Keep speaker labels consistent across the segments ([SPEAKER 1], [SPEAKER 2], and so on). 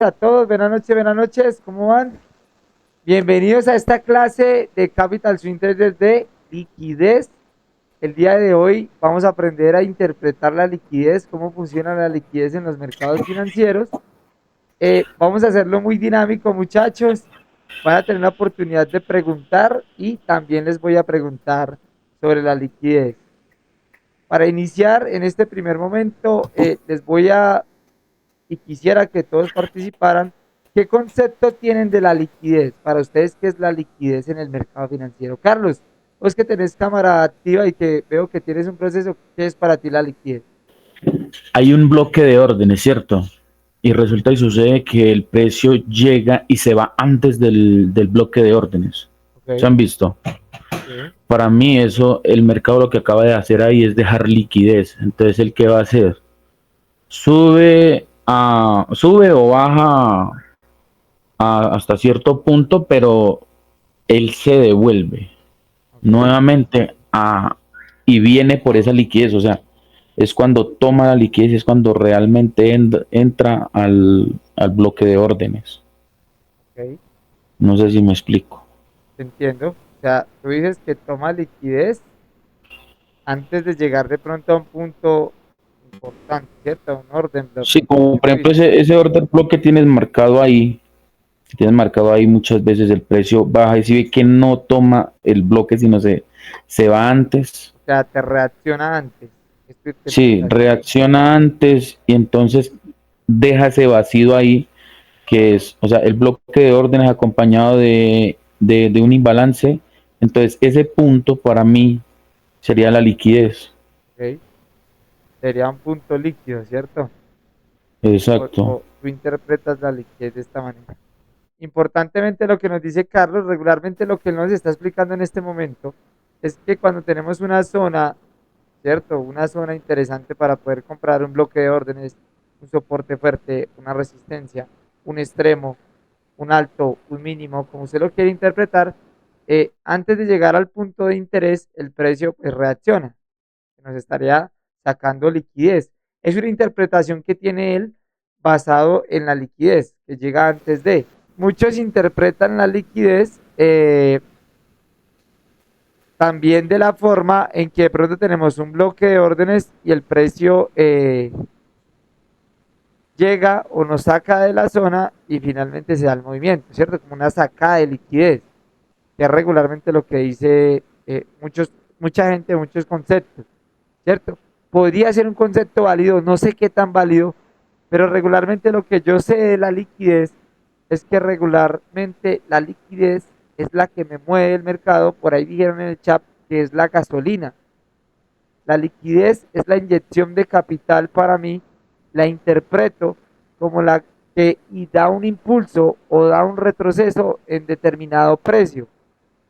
[SPEAKER 1] A todos, buenas noches, ¿cómo van? Bienvenidos a esta clase de Capital Swing Traders de liquidez. El día de hoy vamos a aprender a interpretar la liquidez, cómo funciona la liquidez en los mercados financieros. Vamos a hacerlo muy dinámico, muchachos. Van a tener la oportunidad de preguntar y también les voy a preguntar sobre la liquidez. Para iniciar en este primer momento, les voy a y quisiera que todos participaran. ¿Qué concepto tienen de la liquidez? Para ustedes, ¿qué es la liquidez en el mercado financiero? Carlos, vos que tenés cámara activa y que veo que tienes un proceso, ¿qué es para ti la liquidez?
[SPEAKER 2] Hay un bloque de órdenes, ¿cierto? Y resulta y sucede que el precio llega y se va antes del bloque de órdenes. ¿Se
[SPEAKER 1] Ok,
[SPEAKER 2] han visto?
[SPEAKER 1] sí,
[SPEAKER 2] Para mí eso, el mercado lo que acaba de hacer ahí es dejar liquidez. Entonces, ¿el qué va a hacer? Sube o baja hasta cierto punto, pero él se devuelve
[SPEAKER 1] ok,
[SPEAKER 2] nuevamente y viene por esa liquidez. O sea, es cuando toma la liquidez, es cuando realmente entra al bloque de órdenes.
[SPEAKER 1] ok,
[SPEAKER 2] No sé si me explico.
[SPEAKER 1] te entiendo. O sea, tú dices que toma liquidez antes de llegar de pronto a un punto importante, ¿cierto? A un orden block.
[SPEAKER 2] Sí, como
[SPEAKER 1] ¿Qué
[SPEAKER 2] por
[SPEAKER 1] tú
[SPEAKER 2] ejemplo
[SPEAKER 1] dices?
[SPEAKER 2] ese order block que tienes marcado ahí, muchas veces el precio baja y si ve que no toma el bloque, sino se va antes.
[SPEAKER 1] O sea, te reacciona antes. Es tu
[SPEAKER 2] Sí,
[SPEAKER 1] interpretación.
[SPEAKER 2] reacciona antes y entonces deja ese vacío ahí, que es, o sea, el bloque de órdenes acompañado de un imbalance. Entonces, ese punto para mí sería la liquidez.
[SPEAKER 1] ¿Ok? Sería un punto líquido, ¿cierto?
[SPEAKER 2] Exacto.
[SPEAKER 1] O tú interpretas la liquidez de esta manera. Importantemente lo que nos dice Carlos, regularmente lo que él nos está explicando en este momento es que cuando tenemos una zona, ¿cierto? Una zona interesante para poder comprar un bloque de órdenes, un soporte fuerte, una resistencia, un extremo, un alto, un mínimo, como usted lo quiere interpretar, antes de llegar al punto de interés, el precio pues, reacciona, nos estaría sacando liquidez. Es una interpretación que tiene él basado en la liquidez, que llega antes de. Muchos interpretan la liquidez también de la forma en que de pronto tenemos un bloque de órdenes y el precio llega o nos saca de la zona y finalmente se da el movimiento, ¿cierto? Como una sacada de liquidez, que es regularmente lo que dice mucha gente, muchos conceptos, ¿cierto? Podría ser un concepto válido, no sé qué tan válido, pero regularmente lo que yo sé de la liquidez es que regularmente la liquidez es la que me mueve el mercado. Por ahí dijeron en el chat que es la gasolina. La liquidez es la inyección de capital para mí. La interpreto como la que y da un impulso o da un retroceso en determinado precio.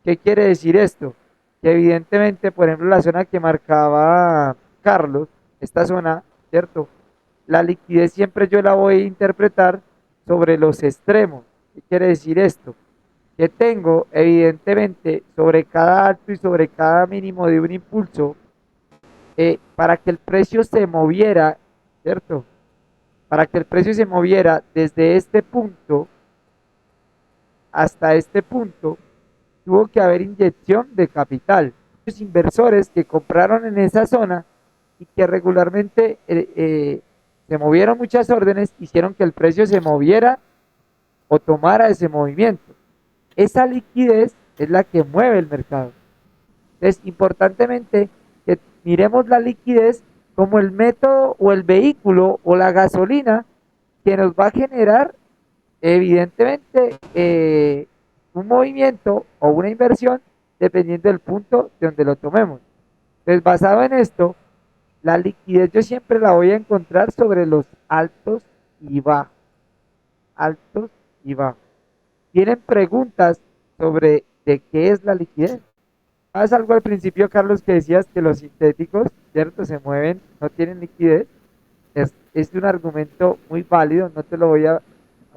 [SPEAKER 1] ¿Qué quiere decir esto? Que evidentemente, por ejemplo, la zona que marcaba Carlos, esta zona, ¿cierto? La liquidez siempre yo la voy a interpretar sobre los extremos. ¿Qué quiere decir esto? Que tengo, evidentemente, sobre cada alto y sobre cada mínimo de un impulso, para que el precio se moviera, ¿cierto? Para que el precio se moviera desde este punto hasta este punto, tuvo que haber inyección de capital. Los inversores que compraron en esa zona y que regularmente se movieron muchas órdenes, hicieron que el precio se moviera o tomara ese movimiento. Esa liquidez es la que mueve el mercado. Entonces, importantemente, que miremos la liquidez como el método o el vehículo o la gasolina que nos va a generar evidentemente un movimiento o una inversión dependiendo del punto de donde lo tomemos. Entonces, basado en esto, la liquidez yo siempre la voy a encontrar sobre los altos y bajos. Altos y bajos. ¿Tienen preguntas sobre de qué es la liquidez? Haz algo al principio, Carlos, que decías que los sintéticos, ¿cierto? Se mueven, no tienen liquidez. Es un argumento muy válido, no te lo voy a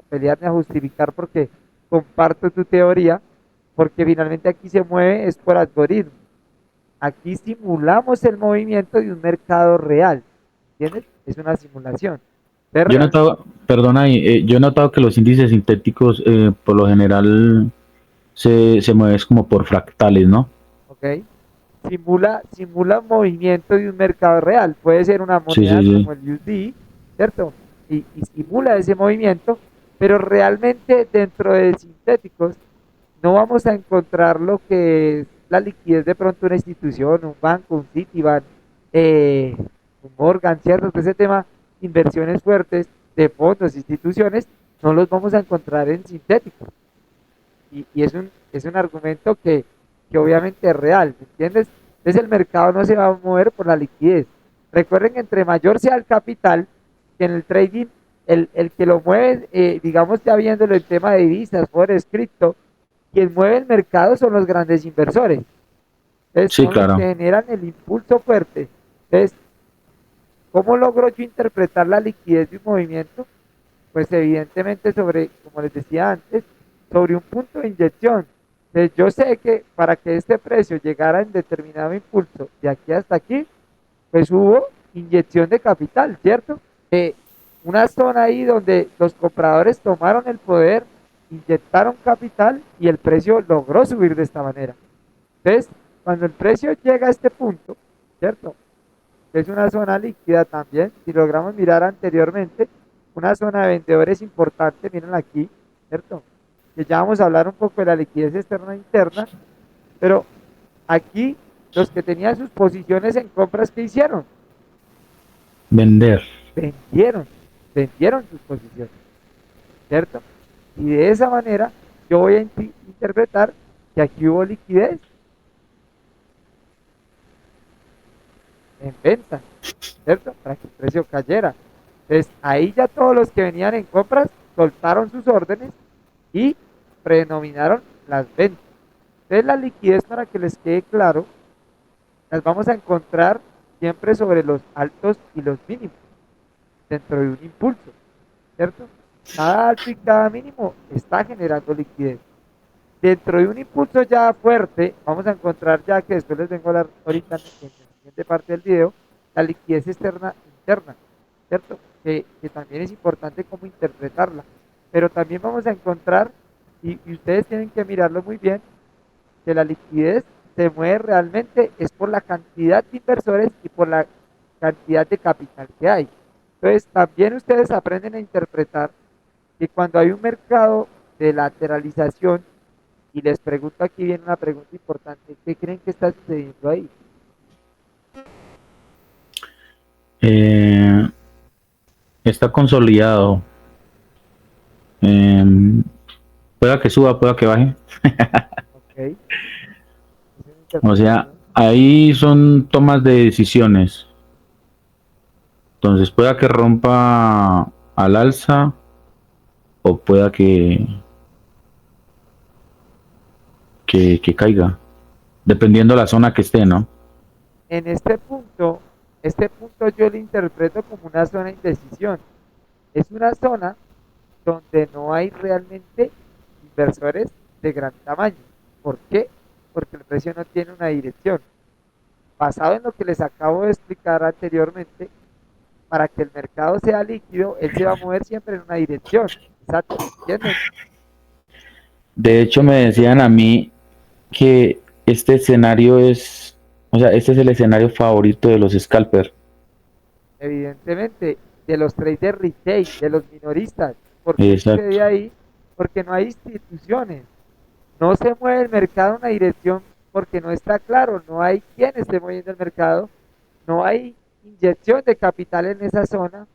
[SPEAKER 1] pelear ni a justificar porque comparto tu teoría, porque finalmente aquí se mueve es por algoritmo. Aquí simulamos el movimiento de un mercado real, ¿entiendes? Es una simulación.
[SPEAKER 2] Yo he
[SPEAKER 1] Terna,
[SPEAKER 2] notado, perdona, yo he notado que los índices sintéticos por lo general se mueven como por fractales, ¿no?
[SPEAKER 1] ¿ok? Simula un movimiento de un mercado real. Puede ser una
[SPEAKER 2] Sí,
[SPEAKER 1] moneda
[SPEAKER 2] sí, sí.
[SPEAKER 1] como el USD, ¿cierto? Y simula ese movimiento, pero realmente dentro de sintéticos no vamos a encontrar lo que es la liquidez de pronto una institución, un banco, un Citibank, eh, un Morgan, ¿cierto? De ese tema, inversiones fuertes de fondos, instituciones, no los vamos a encontrar en sintéticos. Y es un argumento que obviamente es real, ¿me entiendes? Entonces el mercado no se va a mover por la liquidez. Recuerden que entre mayor sea el capital, que en el trading, el que lo mueve, digamos ya viéndolo en tema de divisas, forex, cripto, quien mueve el mercado son los grandes inversores. Entonces
[SPEAKER 2] Sí,
[SPEAKER 1] son los que
[SPEAKER 2] claro.
[SPEAKER 1] generan el impulso fuerte. Entonces, ¿cómo logro yo interpretar la liquidez de un movimiento? Pues evidentemente sobre, como les decía antes, sobre un punto de inyección. Entonces yo sé que para que este precio llegara en determinado impulso de aquí hasta aquí, pues hubo inyección de capital, ¿cierto? Una zona ahí donde los compradores tomaron el poder, inyectaron capital y el precio logró subir de esta manera. Entonces, cuando el precio llega a este punto, ¿cierto? Es una zona líquida también. Si logramos mirar anteriormente, una zona de vendedores importante, miren aquí, ¿cierto? Que ya vamos a hablar un poco de la liquidez externa e interna, pero aquí los que tenían sus posiciones en compras, ¿qué hicieron?
[SPEAKER 2] Vender.
[SPEAKER 1] Vendieron, vendieron sus posiciones, ¿cierto? Y de esa manera yo voy a interpretar que aquí hubo liquidez en venta, ¿cierto? Para que el precio cayera. Entonces, ahí ya todos los que venían en compras soltaron sus órdenes y predominaron las ventas. Entonces, la liquidez, para que les quede claro, las vamos a encontrar siempre sobre los altos y los mínimos dentro de un impulso, ¿cierto? Cada alto y cada mínimo está generando liquidez. Dentro de un impulso ya fuerte, vamos a encontrar ya que después les vengo a hablar ahorita en la siguiente parte del video, la liquidez externa interna, ¿cierto? Que también es importante cómo interpretarla. Pero también vamos a encontrar, y ustedes tienen que mirarlo muy bien, que la liquidez se mueve realmente es por la cantidad de inversores y por la cantidad de capital que hay. Entonces, también ustedes aprenden a interpretar que cuando hay un mercado de lateralización, y les pregunto, aquí viene una pregunta importante, ¿qué creen que está sucediendo ahí?
[SPEAKER 2] Eh, Está consolidado. Eh, Pueda que suba, pueda que baje.
[SPEAKER 1] Ok, esa es una
[SPEAKER 2] O sea,
[SPEAKER 1] interpretación.
[SPEAKER 2] ahí son tomas de decisiones. Entonces, pueda que rompa al alza o pueda que caiga, dependiendo la zona que esté, ¿no?
[SPEAKER 1] En este punto yo lo interpreto como una zona de indecisión. Es una zona donde no hay realmente inversores de gran tamaño. ¿Por qué? Porque el precio no tiene una dirección. Basado en lo que les acabo de explicar anteriormente, para que el mercado sea líquido, él se va a mover siempre en una dirección. Exacto, ¿entienden?
[SPEAKER 2] De hecho, me decían a mí que este escenario es, o sea, este es el escenario favorito de los scalpers.
[SPEAKER 1] Evidentemente, de los traders retail, de los minoristas. ¿Por qué
[SPEAKER 2] Exacto.
[SPEAKER 1] sucede ahí? Porque no hay instituciones. No se mueve el mercado en una dirección porque no está claro, no hay quien esté moviendo el mercado, no hay inyección de capital en esa zona,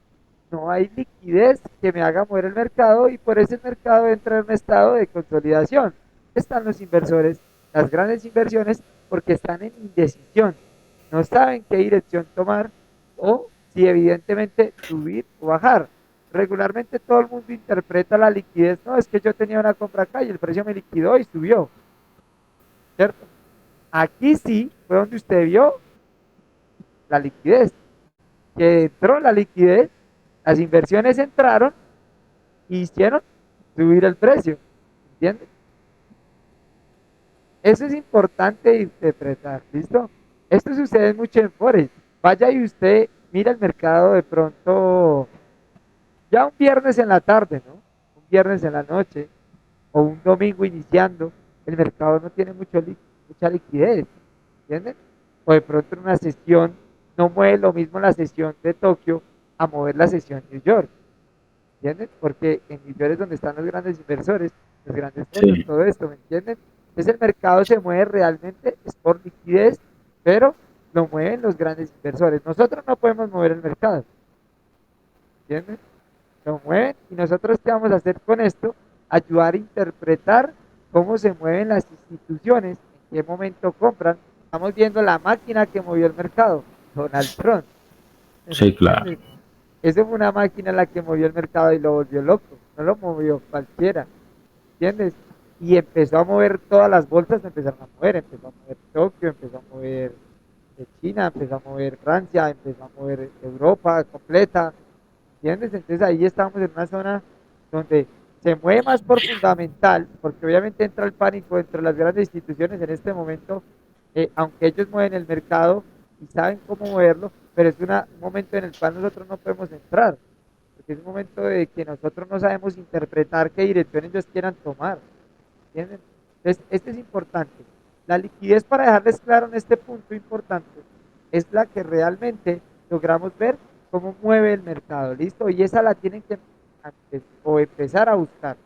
[SPEAKER 1] no hay liquidez que me haga mover el mercado y por eso el mercado entra en un estado de consolidación. Están los inversores, las grandes inversiones, porque están en indecisión, no saben qué dirección tomar o si evidentemente subir o bajar. Regularmente todo el mundo interpreta la liquidez, no, es que yo tenía una compra acá y el precio me liquidó y subió, ¿cierto? Aquí sí fue donde usted vio la liquidez, que entró la liquidez, las inversiones entraron y hicieron subir el precio, ¿entiendes? Eso es importante interpretar, ¿listo? Esto sucede mucho en Forex. Vaya y usted mira el mercado de pronto Ya un viernes en la tarde, ¿no? Un viernes en la noche o un domingo iniciando, el mercado no tiene mucha liquidez, ¿entienden? O de pronto en una sesión no mueve lo mismo la sesión de Tokio a mover la sesión New York, ¿entienden? Porque en New York es donde están los grandes inversores, los grandes fondos,
[SPEAKER 2] Sí,
[SPEAKER 1] todo esto, ¿me entienden? Entonces el mercado se mueve realmente, es por liquidez, pero lo mueven los grandes inversores. Nosotros no podemos mover el mercado, ¿entienden? Lo mueven y nosotros qué vamos a hacer con esto, ayudar a interpretar cómo se mueven las instituciones, en qué momento compran. Estamos viendo la máquina que movió el mercado, Donald Trump, ¿me
[SPEAKER 2] sí, claro.
[SPEAKER 1] entiendes? Eso fue una máquina la que movió el mercado y lo volvió loco, no lo movió cualquiera, ¿entiendes? Y empezó a mover todas las bolsas, empezaron a mover, empezó a mover Tokio, empezó a mover China, empezó a mover Francia, empezó a mover Europa completa, ¿entiendes? Entonces ahí estamos en una zona donde se mueve más por fundamental, porque obviamente entra el pánico entre las grandes instituciones en este momento, aunque ellos mueven el mercado y saben cómo moverlo, pero es un momento en el cual nosotros no podemos entrar, porque es un momento de que nosotros no sabemos interpretar qué dirección ellos quieran tomar, ¿entienden? Entonces, este es importante. La liquidez, para dejarles claro en este punto importante, es la que realmente logramos ver cómo mueve el mercado, ¿listo? Y esa la tienen que o empezar a buscar,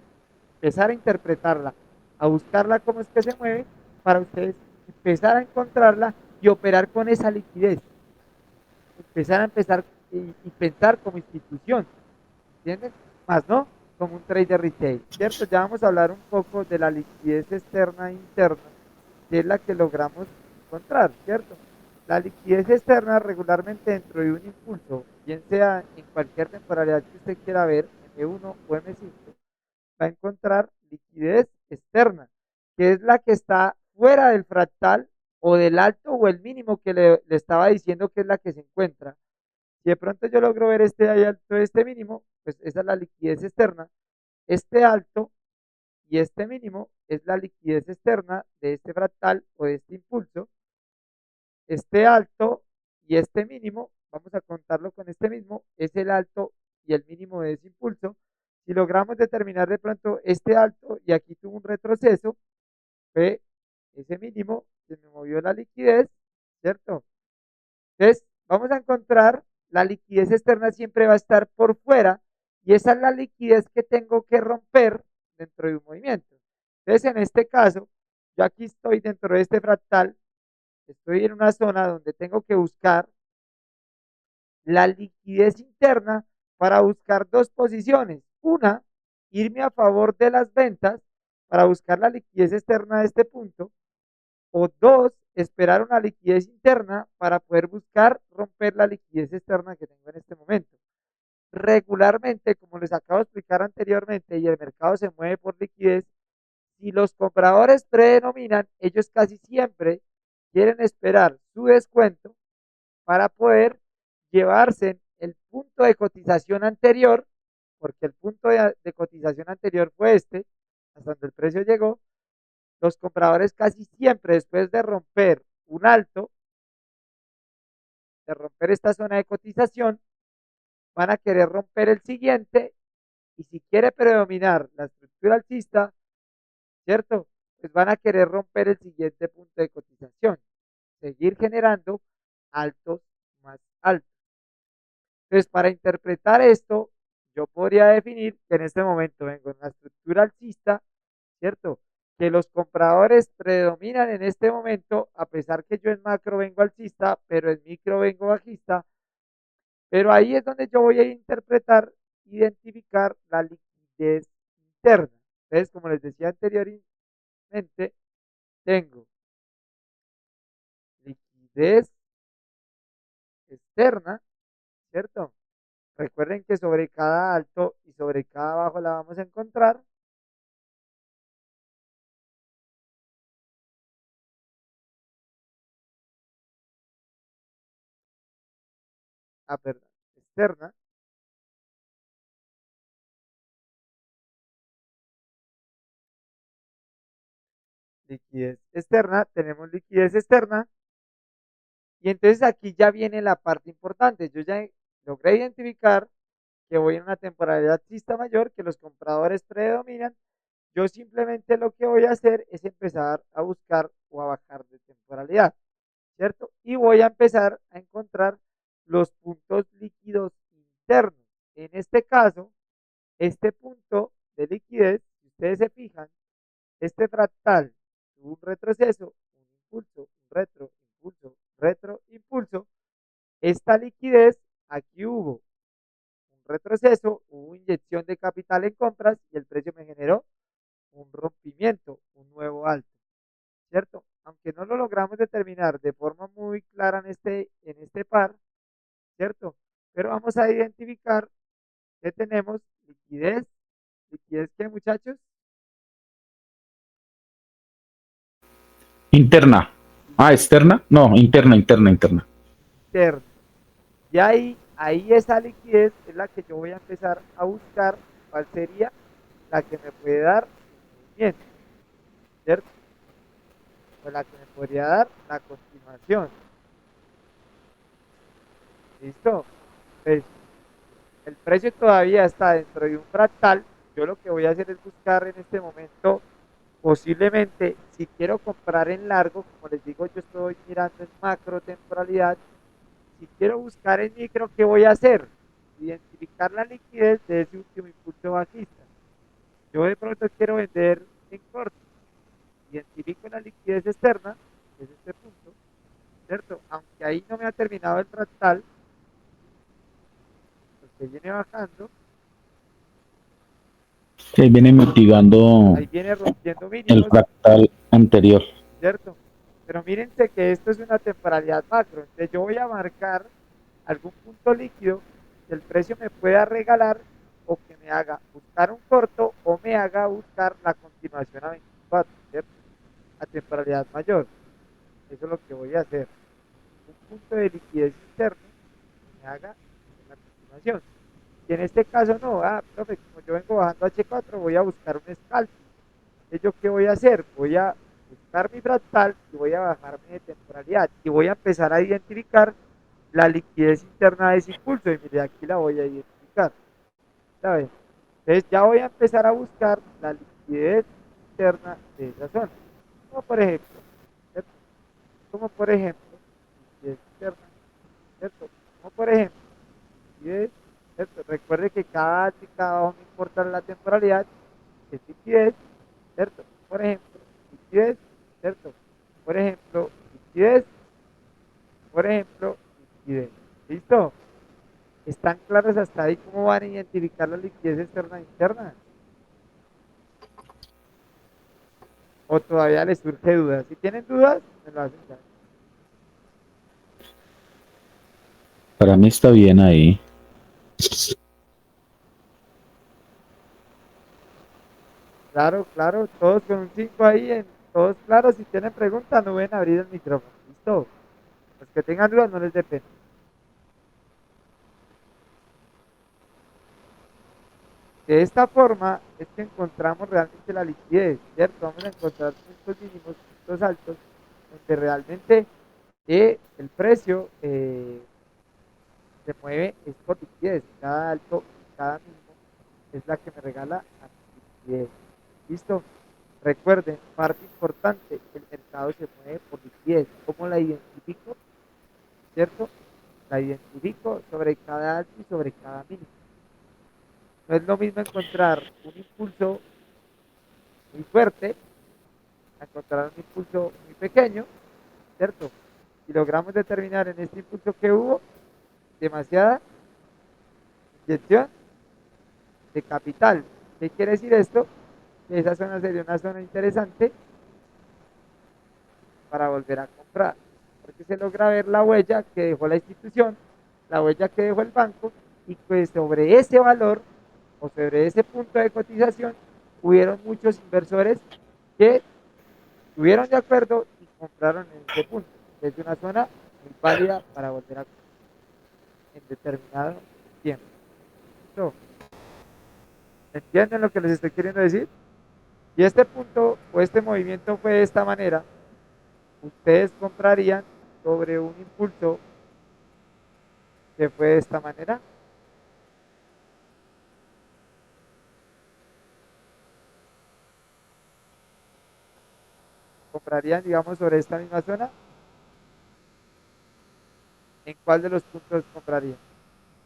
[SPEAKER 1] empezar a interpretarla, a buscarla cómo es que se mueve para ustedes empezar a encontrarla y operar con esa liquidez, empezar y pensar como institución, ¿entienden? Más no como un trader retail, ¿cierto? Ya vamos a hablar un poco de la liquidez externa e interna, que es la que logramos encontrar, ¿cierto? La liquidez externa regularmente dentro de un impulso, bien sea en cualquier temporalidad que usted quiera ver, M1 o M5, va a encontrar liquidez externa, que es la que está fuera del fractal o del alto o el mínimo que le estaba diciendo que es la que se encuentra. Si de pronto yo logro ver este alto, este mínimo, pues esa es la liquidez externa. Este alto y este mínimo es la liquidez externa de este fractal o de este impulso. Este alto y este mínimo, vamos a contarlo con este mismo, es el alto y el mínimo de ese impulso. Si logramos determinar de pronto este alto y aquí tuvo un retroceso, fue ese mínimo, se me movió la liquidez, ¿cierto? Entonces, vamos a encontrar la liquidez externa siempre va a estar por fuera y esa es la liquidez que tengo que romper dentro de un movimiento. Entonces, en este caso, yo aquí estoy dentro de este fractal, estoy en una zona donde tengo que buscar la liquidez interna para buscar dos posiciones. Una, irme a favor de las ventas para buscar la liquidez externa de este punto. O dos, esperar una liquidez interna para poder buscar romper la liquidez externa que tengo en este momento. Regularmente, como les acabo de explicar anteriormente, y el mercado se mueve por liquidez, si los compradores predenominan, ellos casi siempre quieren esperar su descuento para poder llevarse el punto de cotización anterior, porque el punto de cotización anterior fue este, hasta donde el precio llegó. Los compradores casi siempre, después de romper un alto, de romper esta zona de cotización, van a querer romper el siguiente y si quiere predominar la estructura alcista, ¿cierto? Pues van a querer romper el siguiente punto de cotización, seguir generando altos más altos. Entonces, para interpretar esto, yo podría definir que en este momento vengo en la estructura alcista, ¿cierto? Que los compradores predominan en este momento, a pesar que yo en macro vengo alcista, pero en micro vengo bajista, pero ahí es donde yo voy a interpretar, identificar la liquidez interna. Entonces, como les decía anteriormente, tengo liquidez externa, ¿cierto? Recuerden que sobre cada alto y sobre cada bajo la vamos a encontrar. Perdón, externa, liquidez externa, tenemos liquidez externa y entonces aquí ya viene la parte importante. Yo ya logré identificar que voy en una temporalidad alcista mayor, que los compradores predominan, yo simplemente lo que voy a hacer es empezar a buscar o a bajar de temporalidad, ¿cierto? Y voy a empezar a encontrar los puntos líquidos internos. En este caso, este punto de liquidez, si ustedes se fijan, este fractal, un retroceso, un impulso, un retro, impulso, retro, impulso, esta liquidez, aquí hubo un retroceso, hubo inyección de capital en compras y el precio me generó un rompimiento, un nuevo alto, ¿cierto? Aunque no lo logramos determinar de forma muy clara en este par, ¿cierto? Pero vamos a identificar que tenemos liquidez, liquidez que muchachos,
[SPEAKER 2] Interna. Ah, externa. No, interna, interna, interna.
[SPEAKER 1] interna. Y ahí esa liquidez es la que yo voy a empezar a buscar cuál sería la que me puede dar un movimiento, ¿cierto? O la que me podría dar la continuación. ¿Listo? Pues el precio todavía está dentro de un fractal. Yo lo que voy a hacer es buscar en este momento, posiblemente, si quiero comprar en largo, como les digo, yo estoy mirando en macro temporalidad. Si quiero buscar en micro, ¿qué voy a hacer? Identificar la liquidez de ese último impulso bajista. Yo de pronto quiero vender en corto. Identifico la liquidez externa, que es este punto, ¿cierto? Aunque ahí no me ha terminado el fractal, porque viene bajando,
[SPEAKER 2] Se viene mitigando
[SPEAKER 1] ahí viene rompiendo
[SPEAKER 2] el
[SPEAKER 1] mínimos,
[SPEAKER 2] fractal anterior.
[SPEAKER 1] ¿cierto? Pero mírense que esto es una temporalidad macro. Entonces yo voy a marcar algún punto líquido que el precio me pueda regalar o que me haga buscar un corto o me haga buscar la continuación a 24, ¿cierto? A temporalidad mayor. Eso es lo que voy a hacer. Un punto de liquidez interno que me haga la continuación. Y en este caso no, profe, como yo vengo bajando H4, voy a buscar un scalp. Entonces, ¿yo qué voy a hacer? Voy a buscar mi fractal y voy a bajarme de temporalidad y voy a empezar a identificar la liquidez interna de ese impulso y mire, aquí la voy a identificar, ¿sabes? Entonces ya voy a empezar a buscar la liquidez interna de esa zona, como por ejemplo, ¿cierto? Como por ejemplo, liquidez interna, ¿cierto? Como por ejemplo, liquidez, ¿cierto? Recuerde que cada alto y cada bajo no importa la temporalidad, es liquidez, ¿cierto? Por ejemplo, liquidez, ¿cierto? Por ejemplo, liquidez, por ejemplo, liquidez. ¿Listo? ¿Están claros hasta ahí cómo van a identificar la liquidez externa e interna? ¿O todavía les surge dudas? Si tienen dudas, me lo hacen saber.
[SPEAKER 2] Para mí está bien ahí.
[SPEAKER 1] Claro, claro, todos con un 5 ahí, todos claros. Si tienen preguntas, no ven a abrir el micrófono. ¿Listo? Los que tengan dudas, no les dé pena. De esta forma es que encontramos realmente la liquidez, ¿cierto? Vamos a encontrar puntos mínimos, puntos altos, donde realmente el precio se mueve es por liquidez. Cada alto, cada mínimo es la que me regala a mi liquidez. ¿Listo? Recuerden, parte importante, el mercado se mueve por liquidez. ¿Cómo la identifico? ¿Cierto? La identifico sobre cada alto y sobre cada mínimo. No es lo mismo encontrar un impulso muy fuerte a encontrar un impulso muy pequeño, ¿cierto? Y logramos determinar en este impulso que hubo demasiada inyección de capital. ¿Qué quiere decir esto? Que esa zona sería una zona interesante para volver a comprar, porque se logra ver la huella que dejó la institución, la huella que dejó el banco, y pues sobre ese valor o sobre ese punto de cotización hubieron muchos inversores que estuvieron de acuerdo y compraron en ese punto. Es una zona muy válida para volver a comprar en determinado tiempo. ¿Listo? ¿Entienden lo que les estoy queriendo decir? Y este punto o este movimiento fue de esta manera. Ustedes comprarían sobre un impulso que fue de esta manera. ¿Comprarían, digamos, sobre esta misma zona? ¿En cuál de los puntos comprarían?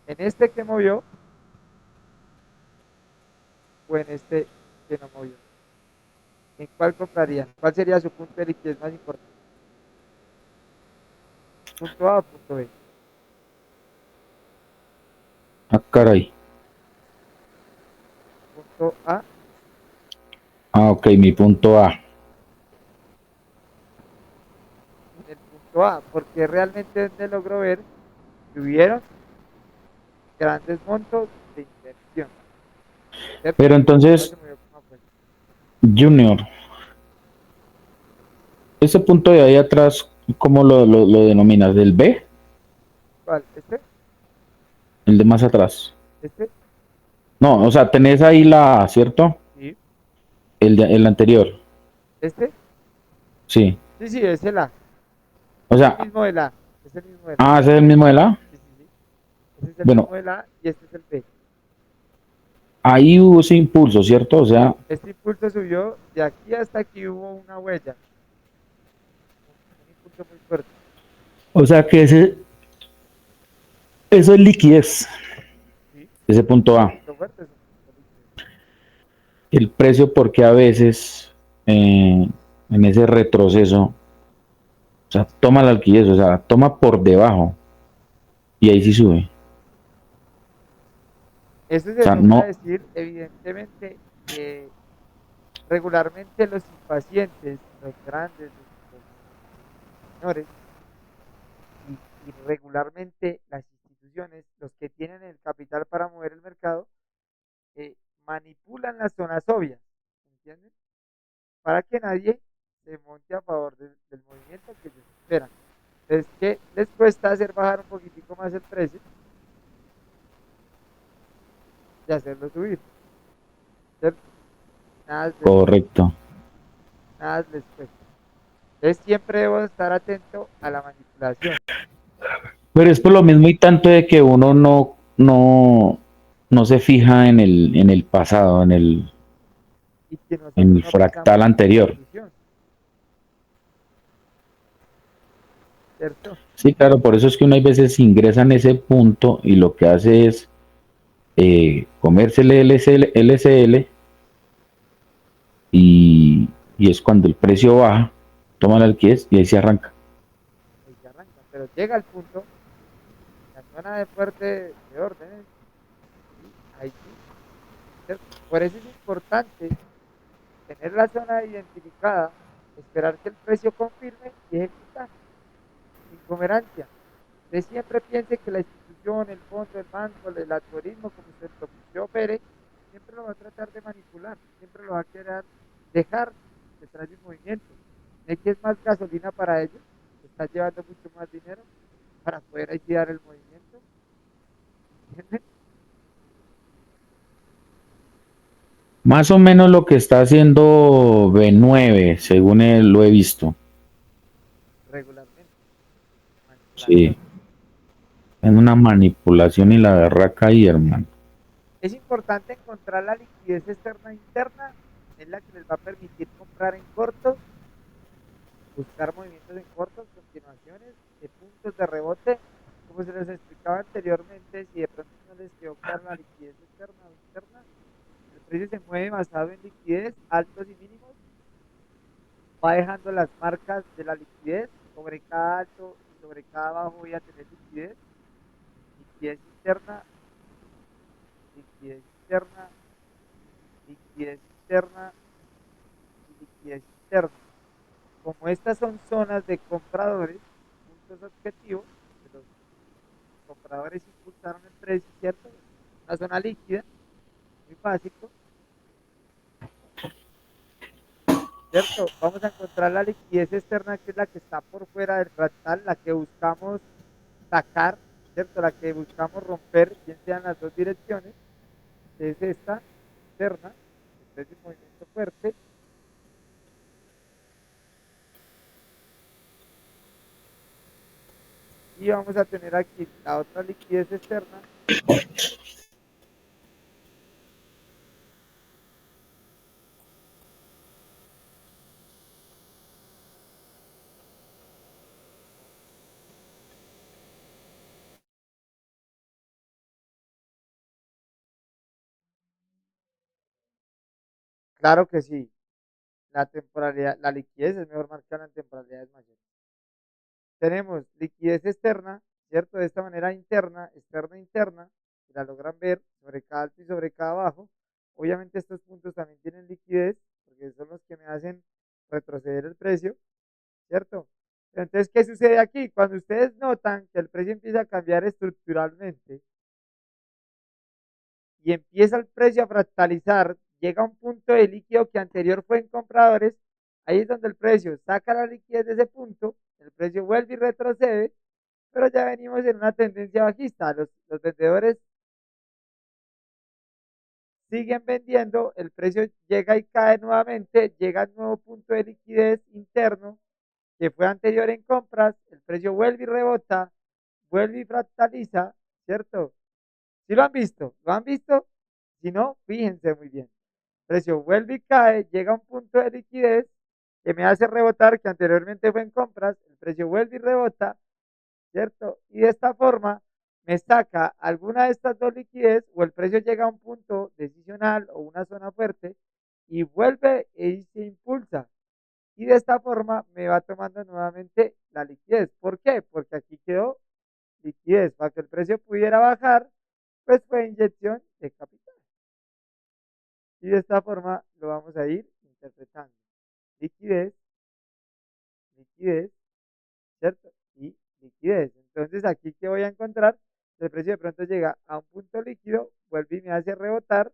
[SPEAKER 1] ¿En este que movió o en este que no movió? ¿En cuál comprarían? ¿Cuál sería su punto de liquidez más importante? ¿Punto A o punto B?
[SPEAKER 2] Ah, caray.
[SPEAKER 1] Punto A.
[SPEAKER 2] Ah, ok, mi punto A.
[SPEAKER 1] En el punto A, porque realmente donde logró ver que hubieron grandes montos de inversión, ¿cierto?
[SPEAKER 2] Pero
[SPEAKER 1] Y el mercado se
[SPEAKER 2] entonces,
[SPEAKER 1] movió como fue.
[SPEAKER 2] Junior, ese punto de ahí atrás, ¿cómo lo denominas? ¿Del B?
[SPEAKER 1] ¿Cuál? ¿Este?
[SPEAKER 2] El de más atrás.
[SPEAKER 1] ¿Este?
[SPEAKER 2] No, o sea, tenés ahí la A, ¿cierto?
[SPEAKER 1] Sí.
[SPEAKER 2] El anterior.
[SPEAKER 1] ¿Este?
[SPEAKER 2] Sí.
[SPEAKER 1] Sí, sí, es el A.
[SPEAKER 2] O
[SPEAKER 1] Es el
[SPEAKER 2] sea,
[SPEAKER 1] mismo del A. Es el mismo del A.
[SPEAKER 2] ah, ese es el mismo de la.
[SPEAKER 1] Sí, sí, sí. Ese es el
[SPEAKER 2] Bueno,
[SPEAKER 1] mismo del A y este es el B.
[SPEAKER 2] ahí hubo ese impulso, ¿cierto? O sea,
[SPEAKER 1] Este impulso subió de aquí hasta aquí, hubo una huella, un impulso muy fuerte.
[SPEAKER 2] que eso es liquidez,
[SPEAKER 1] Sí,
[SPEAKER 2] ese punto
[SPEAKER 1] un
[SPEAKER 2] A.
[SPEAKER 1] punto fuerte es un punto líquido.
[SPEAKER 2] El precio, porque a veces en ese retroceso, o sea, toma la liquidez, o sea, toma por debajo y ahí sí sube.
[SPEAKER 1] Eso
[SPEAKER 2] O
[SPEAKER 1] se
[SPEAKER 2] sea,
[SPEAKER 1] toca
[SPEAKER 2] no,
[SPEAKER 1] decir, evidentemente, que regularmente los impacientes, los grandes, los señores, y regularmente las instituciones, los que tienen el capital para mover el mercado, eh, manipulan las zonas obvias, ¿entienden? Para que nadie se monte a favor del movimiento que ellos esperan. Es que les cuesta hacer bajar un poquitico más el precio y hacerlo subir, ¿cierto? Nada les,
[SPEAKER 2] correcto.
[SPEAKER 1] nada les cuesta. Entonces siempre debo estar atento a la manipulación
[SPEAKER 2] Pero es por lo mismo y tanto de que uno no se fija en el pasado,
[SPEAKER 1] y que
[SPEAKER 2] en
[SPEAKER 1] nosotros
[SPEAKER 2] el
[SPEAKER 1] no pensamos
[SPEAKER 2] fractal
[SPEAKER 1] en la
[SPEAKER 2] anterior.
[SPEAKER 1] evolución, ¿cierto?
[SPEAKER 2] Sí, claro, por eso es que uno hay veces ingresa en ese punto y lo que hace es comerse el LCL y, y es cuando el precio baja, toma la liquidez y ahí se arranca.
[SPEAKER 1] Ahí se arranca, pero llega el punto, la zona de fuerte de órdenes, y ahí sí, ¿cierto? Por eso es importante tener la zona identificada, esperar que el precio confirme y ejecutar sin comercia. Usted siempre piense que la institución, el fondo, el banco, el algoritmo, como usted opere, siempre lo va a tratar de manipular, siempre lo va a querer dejar detrás de un movimiento. ¿De qué es más gasolina para ellos? Está llevando mucho más dinero para poder ahí sí dar el movimiento. ¿Entienden?
[SPEAKER 2] Más o menos lo que está haciendo B9, según lo he visto.
[SPEAKER 1] Regularmente.
[SPEAKER 2] Sí,
[SPEAKER 1] Manipulación.
[SPEAKER 2] en una manipulación y la berraca ahí, hermano.
[SPEAKER 1] Es importante encontrar la liquidez externa e interna, es la que les va a permitir comprar en corto, buscar movimientos en cortos, continuaciones de puntos de rebote. Como se les explicaba anteriormente, si de pronto no les quedó clara la liquidez externa o interna, el precio se mueve basado en liquidez, altos y mínimos, va dejando las marcas de la liquidez, sobre cada alto y sobre cada bajo voy a tener liquidez, liquidez interna, liquidez interna, liquidez interna y liquidez interna. Como estas son zonas de compradores, puntos objetivos, que los compradores impulsaron el precio, ¿cierto? Una zona líquida, muy básico, ¿cierto? Vamos a encontrar la liquidez externa, que es la que está por fuera del fractal, la que buscamos sacar, ¿cierto? La que buscamos romper, bien sean las dos direcciones, que es esta externa, después de un movimiento fuerte, y vamos a tener aquí la otra liquidez externa, Claro que sí. La temporalidad, la liquidez es mejor marcarla en temporalidades mayores. Tenemos liquidez externa, ¿cierto? De esta manera interna, externa, interna, si la logran ver sobre cada alto y sobre cada bajo. Obviamente estos puntos también tienen liquidez, porque son los que me hacen retroceder el precio, ¿cierto? Entonces, ¿qué sucede aquí? Cuando ustedes notan que el precio empieza a cambiar estructuralmente y empieza el precio a fractalizar, llega a un punto de líquido que anterior fue en compradores, ahí es donde el precio saca la liquidez de ese punto, el precio vuelve y retrocede, pero ya venimos en una tendencia bajista. Los vendedores siguen vendiendo, el precio llega y cae nuevamente, llega al nuevo punto de liquidez interno que fue anterior en compras, el precio vuelve y rebota, vuelve y fractaliza, ¿cierto? ¿Sí lo han visto? ¿Lo han visto? Si no, fíjense muy bien. El precio vuelve y cae, llega a un punto de liquidez que me hace rebotar, que anteriormente fue en compras, el precio vuelve y rebota, ¿cierto? Y de esta forma me saca alguna de estas dos liquidez o el precio llega a un punto decisional o una zona fuerte y vuelve y se impulsa. Y de esta forma me va tomando nuevamente la liquidez. ¿Por qué? Porque aquí quedó liquidez. Para que el precio pudiera bajar, pues fue inyección de capital. Y de esta forma lo vamos a ir interpretando. Liquidez, liquidez, ¿cierto? Y liquidez. Entonces aquí que voy a encontrar, el precio de pronto llega a un punto líquido, vuelve y me hace rebotar,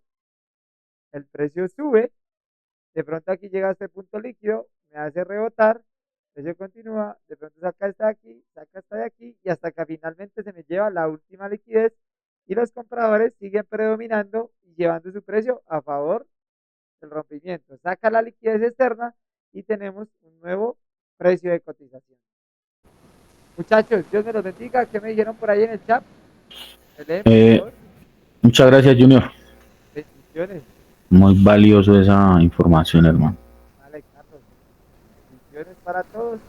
[SPEAKER 1] el precio sube, de pronto aquí llega a este punto líquido, me hace rebotar, el precio continúa, de pronto saca esta de aquí, saca esta de aquí y hasta que finalmente se me lleva la última liquidez y los compradores siguen predominando y llevando su precio a favor del rompimiento. Saca la liquidez externa y tenemos un nuevo precio de cotización. Muchachos, Dios me los bendiga. ¿Qué me dijeron por ahí en el chat? ¿Me leen, por
[SPEAKER 2] Eh,
[SPEAKER 1] favor?
[SPEAKER 2] Muchas gracias, Junior.
[SPEAKER 1] Bendiciones.
[SPEAKER 2] Muy valioso esa información, hermano.
[SPEAKER 1] Vale, Carlos. Bendiciones para todos.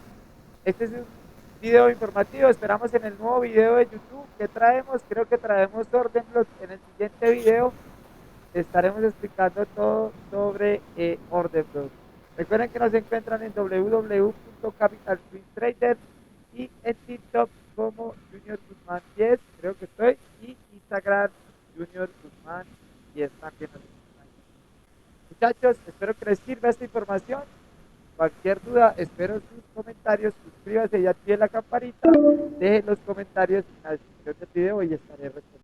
[SPEAKER 1] Este es un video informativo. Esperamos en el nuevo video de YouTube que traemos. Creo que traemos orden en el siguiente video. Estaremos explicando todo sobre orden block. Recuerden que nos encuentran en www.capital.trader y en TikTok como Junior Guzmán 10, creo que estoy, y Instagram Junior Guzmán 10 también nos encuentran. Muchachos, espero que les sirva esta información. Cualquier duda, espero sus comentarios. Suscríbase y active la campanita. Dejen los comentarios en la descripción del video y estaré respondiendo.